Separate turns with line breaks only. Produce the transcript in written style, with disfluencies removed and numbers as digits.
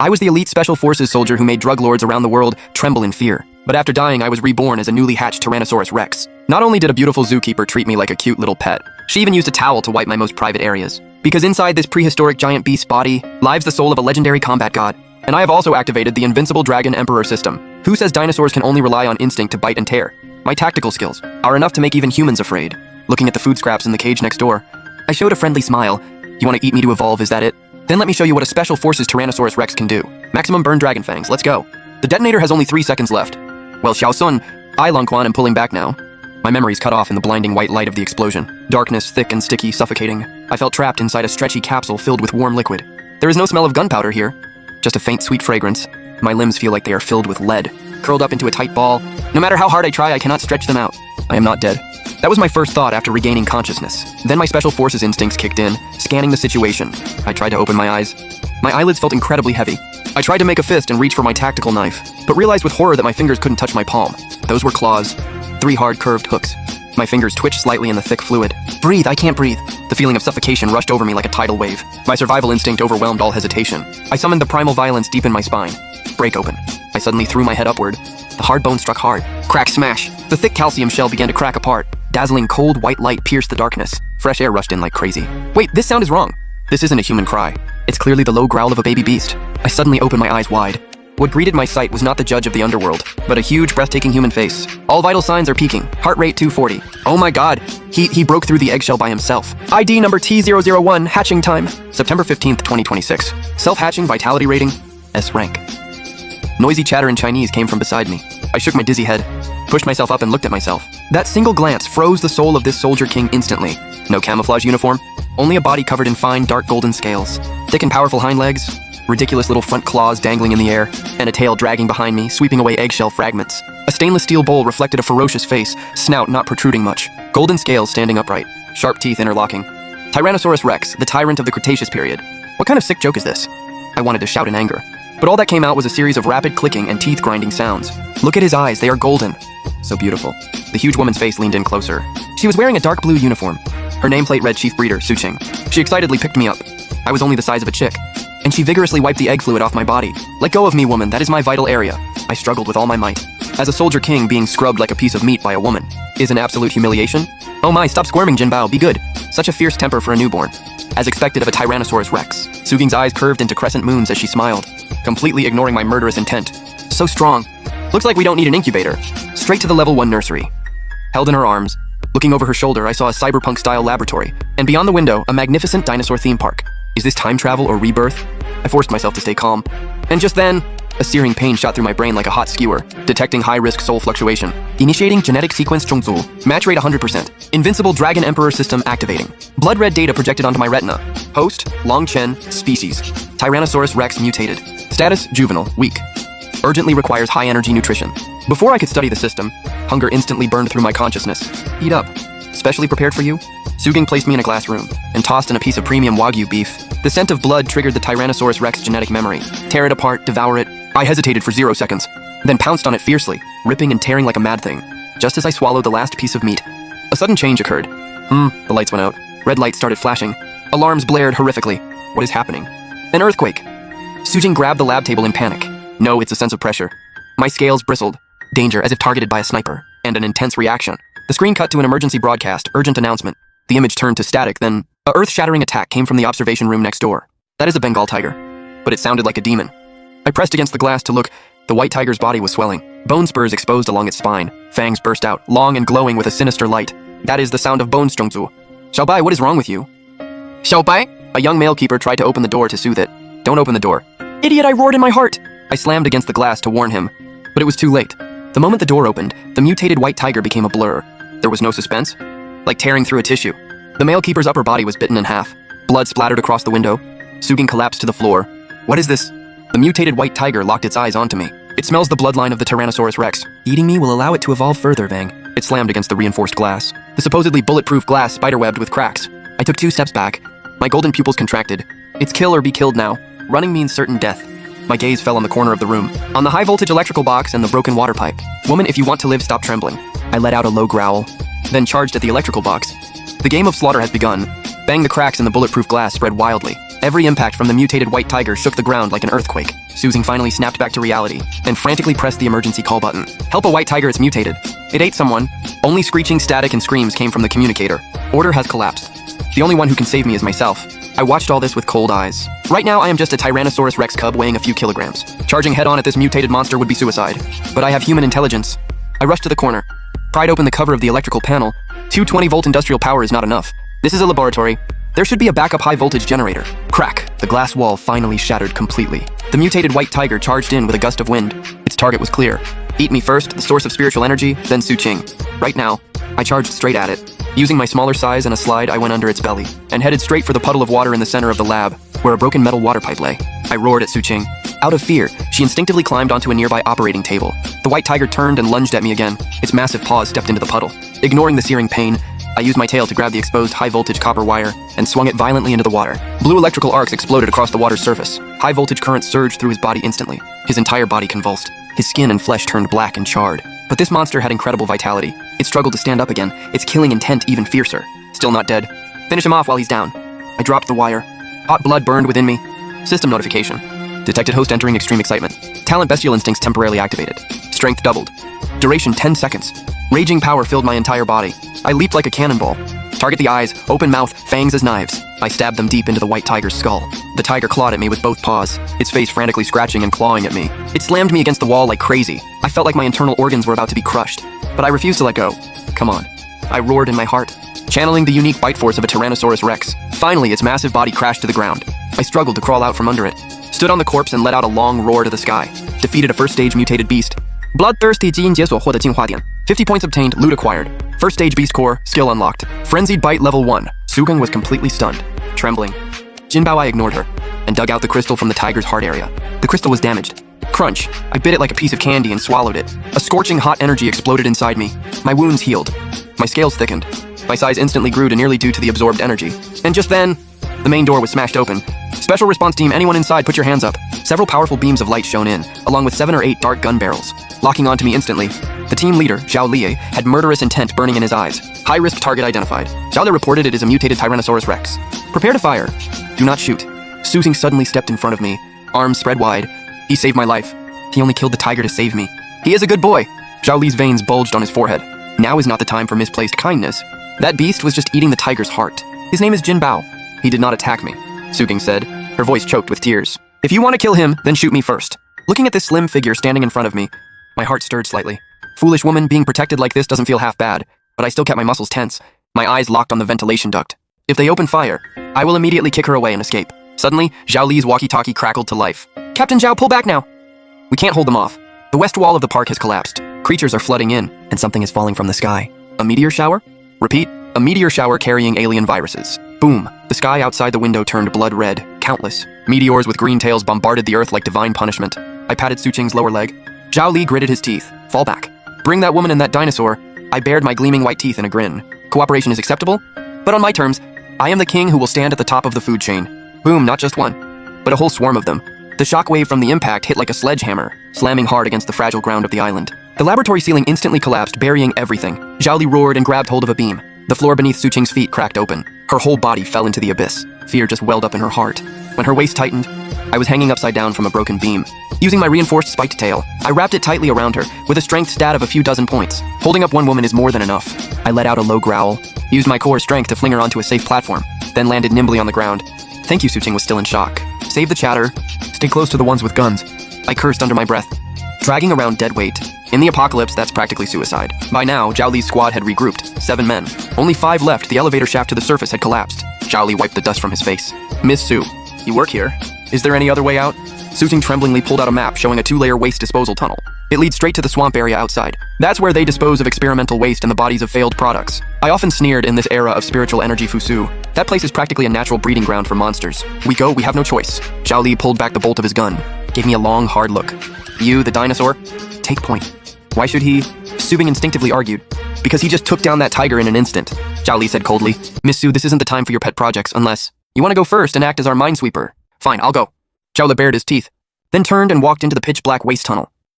I was the elite special forces soldier who made drug lords around the world tremble in fear. But after dying, I was reborn as a newly hatched Tyrannosaurus Rex. Not only did a beautiful zookeeper treat me like a cute little pet, she even used a towel to wipe my most private areas. Because inside this prehistoric giant beast's body lives the soul of a legendary combat god. And I have also activated the Invincible Dragon Emperor system. Who says dinosaurs can only rely on instinct to bite and tear? My tactical skills are enough to make even humans afraid. Looking at the food scraps in the cage next door, I showed a friendly smile. You want to eat me to evolve, is that it? Then let me show you what a Special Forces Tyrannosaurus Rex can do. Maximum burn dragon fangs, let's go. The detonator has only 3 seconds left. Well, Xiao Sun, I, Long Quan, am pulling back now. My memories cut off in the blinding white light of the explosion. Darkness, thick and sticky, suffocating. I felt trapped inside a stretchy capsule filled with warm liquid. There is no smell of gunpowder here, just a faint sweet fragrance. My limbs feel like they are filled with lead, curled up into a tight ball. No matter how hard I try, I cannot stretch them out. I am not dead. That was my first thought after regaining consciousness. Then my special forces instincts kicked in, scanning the situation. I tried to open my eyes. My eyelids felt incredibly heavy. I tried to make a fist and reach for my tactical knife, but realized with horror that my fingers couldn't touch my palm. Those were claws, 3 hard curved hooks. My fingers twitched slightly in the thick fluid. Breathe, I can't breathe. The feeling of suffocation rushed over me like a tidal wave. My survival instinct overwhelmed all hesitation. I summoned the primal violence deep in my spine. Break open. I suddenly threw my head upward. The hard bone struck hard. Crack, smash. The thick calcium shell began to crack apart. Dazzling cold white light pierced the darkness. Fresh air rushed in like crazy. Wait, this sound is wrong. This isn't a human cry. It's clearly the low growl of a baby beast. I suddenly opened my eyes wide. What greeted my sight was not the judge of the underworld, but a huge, breathtaking human face. All vital signs are peaking. Heart rate 240. Oh my god, he broke through the eggshell by himself. ID number T001, hatching time. September 15th, 2026. Self-hatching, vitality rating, S rank. Noisy chatter in Chinese came from beside me. I shook my dizzy head, pushed myself up and looked at myself. That single glance froze the soul of this soldier king instantly. No camouflage uniform, only a body covered in fine, dark golden scales. Thick and powerful hind legs, ridiculous little front claws dangling in the air, and a tail dragging behind me, sweeping away eggshell fragments. A stainless steel bowl reflected a ferocious face, snout not protruding much. Golden scales standing upright, sharp teeth interlocking. Tyrannosaurus Rex, the tyrant of the Cretaceous period. What kind of sick joke is this? I wanted to shout in anger, but all that came out was a series of rapid clicking and teeth-grinding sounds. Look at his eyes, they are golden. So beautiful. The huge woman's face leaned in closer. She was wearing a dark blue uniform. Her nameplate read Chief Breeder, Su Qing. She excitedly picked me up. I was only the size of a chick, and she vigorously wiped the egg fluid off my body. Let go of me, woman, that is my vital area. I struggled with all my might. As a soldier king, being scrubbed like a piece of meat by a woman is an absolute humiliation. Oh my, stop squirming, Jinbao, be good. Such a fierce temper for a newborn. As expected of a Tyrannosaurus Rex, Su Qing's eyes curved into crescent moons as she smiled, completely ignoring my murderous intent. So strong. Looks like we don't need an incubator. Straight to the level 1 nursery. Held in her arms, looking over her shoulder, I saw a cyberpunk-style laboratory, and beyond the window, a magnificent dinosaur theme park. Is this time travel or rebirth? I forced myself to stay calm. And just then, a searing pain shot through my brain like a hot skewer, detecting high-risk soul fluctuation. Initiating genetic sequence Zhongzhu. Match rate 100%. Invincible Dragon Emperor system activating. Blood red data projected onto my retina. Host, Long Chen, species. Tyrannosaurus Rex mutated. Status, juvenile, weak. Urgently requires high-energy nutrition. Before I could study the system, hunger instantly burned through my consciousness. Eat up. Specially prepared for you? Su Qing placed me in a glass room and tossed in a piece of premium Wagyu beef. The scent of blood triggered the Tyrannosaurus Rex genetic memory. Tear it apart, devour it. I hesitated for 0 seconds, then pounced on it fiercely, ripping and tearing like a mad thing. Just as I swallowed the last piece of meat, a sudden change occurred. The lights went out. Red lights started flashing. Alarms blared horrifically. What is happening? An earthquake. Su Qing grabbed the lab table in panic. No, it's a sense of pressure. My scales bristled. Danger, as if targeted by a sniper. And an intense reaction. The screen cut to an emergency broadcast, urgent announcement. The image turned to static, then a earth-shattering attack came from the observation room next door. That is a Bengal tiger, but it sounded like a demon. I pressed against the glass to look. The white tiger's body was swelling, bone spurs exposed along its spine, fangs burst out, long and glowing with a sinister light. That is the sound of bones, Zhongzhu. Xiaobai, what is wrong with you? Xiaobai? A young male keeper tried to open the door to soothe it. Don't open the door. Idiot, I roared in my heart. I slammed against the glass to warn him, but it was too late. The moment the door opened, the mutated white tiger became a blur. There was no suspense, like tearing through a tissue. The male keeper's upper body was bitten in half. Blood splattered across the window. Su Qing collapsed to the floor. What is this? The mutated white tiger locked its eyes onto me. It smells the bloodline of the Tyrannosaurus Rex. Eating me will allow it to evolve further, Vang. It slammed against the reinforced glass. The supposedly bulletproof glass spiderwebbed with cracks. I took 2 steps back. My golden pupils contracted. It's kill or be killed now. Running means certain death. My gaze fell on the corner of the room, on the high-voltage electrical box and the broken water pipe. Woman, if you want to live, stop trembling. I let out a low growl, then charged at the electrical box. The game of slaughter has begun. Bang, the cracks in the bulletproof glass spread wildly. Every impact from the mutated white tiger shook the ground like an earthquake. Su Jing finally snapped back to reality and frantically pressed the emergency call button. Help a white tiger, it's mutated. It ate someone. Only screeching static and screams came from the communicator. Order has collapsed. The only one who can save me is myself. I watched all this with cold eyes. Right now, I am just a Tyrannosaurus Rex cub weighing a few kilograms. Charging head-on at this mutated monster would be suicide. But I have human intelligence. I rushed to the corner, pried open the cover of the electrical panel. 220-volt industrial power is not enough. This is a laboratory. There should be a backup high-voltage generator. Crack! The glass wall finally shattered completely. The mutated white tiger charged in with a gust of wind. Its target was clear. Eat me first, the source of spiritual energy, then Su Jing. Right now, I charged straight at it. Using my smaller size and a slide, I went under its belly and headed straight for the puddle of water in the center of the lab, where a broken metal water pipe lay. I roared at Su Jing. Out of fear, she instinctively climbed onto a nearby operating table. The white tiger turned and lunged at me again. Its massive paws stepped into the puddle. Ignoring the searing pain, I used my tail to grab the exposed high-voltage copper wire and swung it violently into the water. Blue electrical arcs exploded across the water's surface. High-voltage currents surged through his body instantly. His entire body convulsed. His skin and flesh turned black and charred. But this monster had incredible vitality. It struggled to stand up again, its killing intent even fiercer. Still not dead. Finish him off while he's down. I dropped the wire. Hot blood burned within me. System notification. Detected host entering extreme excitement. Talent bestial instincts temporarily activated. Strength doubled. Duration 10 seconds. Raging power filled my entire body. I leaped like a cannonball. Target the eyes, open mouth, fangs as knives. I stabbed them deep into the white tiger's skull. The tiger clawed at me with both paws, its face frantically scratching and clawing at me. It slammed me against the wall like crazy. I felt like my internal organs were about to be crushed. But I refused to let go. Come on. I roared in my heart, channeling the unique bite force of a Tyrannosaurus Rex. Finally, its massive body crashed to the ground. I struggled to crawl out from under it, stood on the corpse and let out a long roar to the sky. Defeated a first-stage mutated beast. Bloodthirsty 基因解锁获得进化点. 50 points obtained, loot acquired. First stage beast core, skill unlocked. Frenzied bite level 1. Su Jing was completely stunned, trembling. Jinbao, I ignored her and dug out the crystal from the tiger's heart area. The crystal was damaged. Crunch. I bit it like a piece of candy and swallowed it. A scorching hot energy exploded inside me. My wounds healed. My scales thickened. My size instantly grew to nearly due to the absorbed energy. And just then, the main door was smashed open. Special response team, anyone inside, put your hands up. Several powerful beams of light shone in, along with 7 or 8 dark gun barrels. Locking onto me instantly, the team leader, Zhao Liye, had murderous intent burning in his eyes. High-risk target identified. Zhao Liye reported it is a mutated Tyrannosaurus Rex. Prepare to fire. Do not shoot. Su Jing suddenly stepped in front of me, arms spread wide. He saved my life. He only killed the tiger to save me. He is a good boy. Zhao Li's veins bulged on his forehead. Now is not the time for misplaced kindness. That beast was just eating the tiger's heart. His name is Jinbao. He did not attack me, Su Jing said, her voice choked with tears. If you want to kill him, then shoot me first. Looking at this slim figure standing in front of me, my heart stirred slightly. Foolish woman, being protected like this doesn't feel half bad, but I still kept my muscles tense, my eyes locked on the ventilation duct. If they open fire, I will immediately kick her away and escape. Suddenly, Zhao Li's walkie-talkie crackled to life. Captain Zhao, pull back now! We can't hold them off. The west wall of the park has collapsed. Creatures are flooding in, and something is falling from the sky. A meteor shower? Repeat, a meteor shower carrying alien viruses. Boom! The sky outside the window turned blood red. Countless meteors with green tails bombarded the earth like divine punishment. I patted Su Jing's lower leg. Zhao Li gritted his teeth. Fall back. Bring that woman and that dinosaur. I bared my gleaming white teeth in a grin. Cooperation is acceptable? But on my terms, I am the king who will stand at the top of the food chain. Boom, not just one, but a whole swarm of them. The shockwave from the impact hit like a sledgehammer, slamming hard against the fragile ground of the island. The laboratory ceiling instantly collapsed, burying everything. Zhao Li roared and grabbed hold of a beam. The floor beneath Su Jing's feet cracked open. Her whole body fell into the abyss. Fear just welled up in her heart. When her waist tightened, I was hanging upside down from a broken beam. Using my reinforced spiked tail, I wrapped it tightly around her, with a strength stat of a few dozen points. Holding up one woman is more than enough. I let out a low growl, used my core strength to fling her onto a safe platform, then landed nimbly on the ground. Thank you, Su Jing was still in shock. Save the chatter. Stay close to the ones with guns. I cursed under my breath. Dragging around dead weight. In the apocalypse, that's practically suicide. By now, Zhao Li's squad had regrouped. 7 men. Only 5 left. The elevator shaft to the surface had collapsed. Zhao Li wiped the dust from his face. Miss Su, you work here. Is there any other way out? Su Jing tremblingly pulled out a map showing a 2-layer waste disposal tunnel. It leads straight to the swamp area outside. That's where they dispose of experimental waste and the bodies of failed products. I often sneered in this era of spiritual energy Fusu. That place is practically a natural breeding ground for monsters. We go, we have no choice. Zhao Li pulled back the bolt of his gun, gave me a long, hard look. You, the dinosaur, take point. Why should he? Su Jing instinctively argued. Because he just took down that tiger in an instant. Zhao Li said coldly. Miss Su, this isn't the time for your pet projects unless you want to go first and act as our minesweeper. Fine, I'll go. Zhao Li bared his teeth, then turned and walked into the pitch-black waste tunnel.